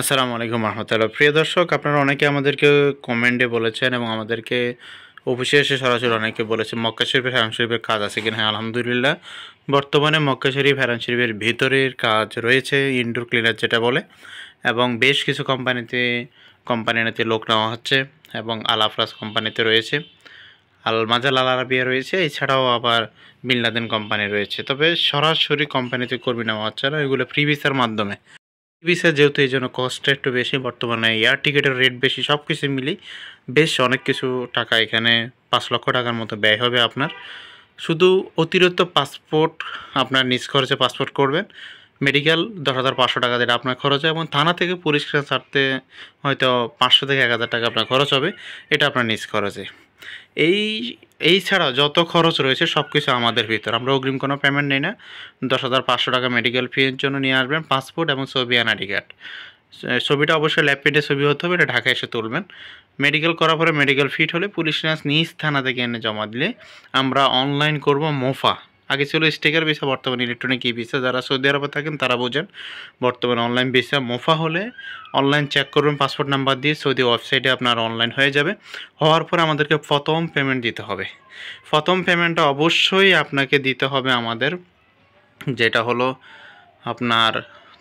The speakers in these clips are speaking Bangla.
আসসালামু আলাইকুম রহমতুল্লাহ। প্রিয় দর্শক, আপনারা অনেকে আমাদেরকে কমেন্টে বলেছেন এবং আমাদেরকে অফিসে এসে সরাসরি অনেকে বলেছেন মক্কা শরীফের হারাম শরীফের কাজ আছে কিনা। হ্যাঁ, আলহামদুলিল্লাহ বর্তমানে মক্কা শরীফ হারাম শরীফের ভিতরের কাজ রয়েছে, ইনডোর ক্লিনার যেটা বলে, এবং বেশ কিছু কোম্পানিতে লোক নেওয়া হচ্ছে এবং আল আফরাজ কোম্পানিতে রয়েছে, আল মাজাল আল আরাবিয়া রয়েছে, এছাড়াও আবার বিন লাদেন কোম্পানি রয়েছে। তবে সরাসরি কোম্পানিতে কর্মী নেওয়া হচ্ছে না, এগুলো ফ্রি ভিসার মাধ্যমে। ভিসা যেহেতু এই জন্য কস্টটা একটু বেশি, বর্তমানে এয়ার টিকিটের রেট বেশি, সব কিছু মিলিয়ে বেশ অনেক কিছু টাকা, এখানে 5 লক্ষ টাকার মতো ব্যয় হবে আপনার। শুধু অতিরিক্ত পাসপোর্ট, আপনার নিজ খরচে পাসপোর্ট করবেন, মেডিকেল 10,500 টাকা যেটা আপনার খরচ হয়, এবং থানা থেকে পরিষ্কার ছাড়তে হয়তো 500 থেকে 1,000 টাকা আপনার খরচ হবে, এটা আপনার নিজ খরচে। এই এই ছাড়াও যত খরচ রয়েছে সব কিছু আমাদের ভিতর, আমরা অগ্রিম কোনো পেমেন্ট নেই না। 10,500 টাকা মেডিকেল ফির জন্য নিয়ে আসবেন, পাসপোর্ট এবং ছবি আইডি কার্ড। ছবিটা অবশ্যই ল্যাব প্রিন্টের ছবি হতে হবে, এটা ঢাকায় এসে তুলবেন। মেডিকেল করার পরে মেডিকেল ফিট হলে পুলিশ নিজ থানা থেকে এনে জমা দিলে আমরা অনলাইন করব মোফা। আগে ছিল স্টিকার ভিসা, বর্তমানে ইলেকট্রনিক ই ভিসা। যারা সৌদি আরবে থাকেন তারা বোঝেন, বর্তমানে অনলাইন ভিসা মোফা হলে অনলাইন চেক করবেন পাসপোর্ট নাম্বার দিয়ে, সৌদি ওয়েবসাইটে আপনার অনলাইন হয়ে যাবে। হওয়ার পরে আমাদেরকে প্রথম পেমেন্ট দিতে হবে। প্রথম পেমেন্টটা অবশ্যই আপনাকে দিতে হবে আমাদের, যেটা হলো আপনার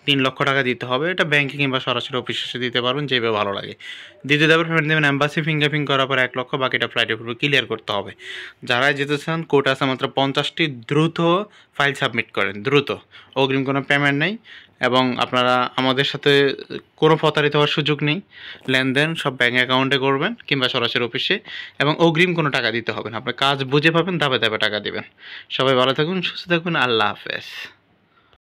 3 লক্ষ টাকা দিতে হবে। এটা ব্যাংকে কিংবা সরাসরি অফিসে এসে দিতে পারবেন, যেভাবে ভালো লাগে। দ্বিতীয় ধাপে পেমেন্ট দেবেন এম্বাসি, ফিঙ্গারপ্রিন্ট করার পর 1 লক্ষ, বাকিটা ফ্লাইটের উপর ক্লিয়ার করতে হবে। যারাই যেতে চান, কোর্ট আছে মাত্র 50টি, দ্রুত ফাইল সাবমিট করেন, দ্রুত। অগ্রিম কোনো পেমেন্ট নেই, এবং আপনারা আমাদের সাথে কোনো প্রতারিত হওয়ার সুযোগ নেই। লেনদেন সব ব্যাঙ্ক অ্যাকাউন্টে করবেন কিংবা সরাসরি অফিসে, এবং অগ্রিম কোনো টাকা দিতে হবে না। আপনার কাজ বুঝে পাবেন, ধাপে ধাপে টাকা দেবেন। সবাই ভালো থাকুন, সুস্থ থাকুন, আল্লাহ হাফেজ।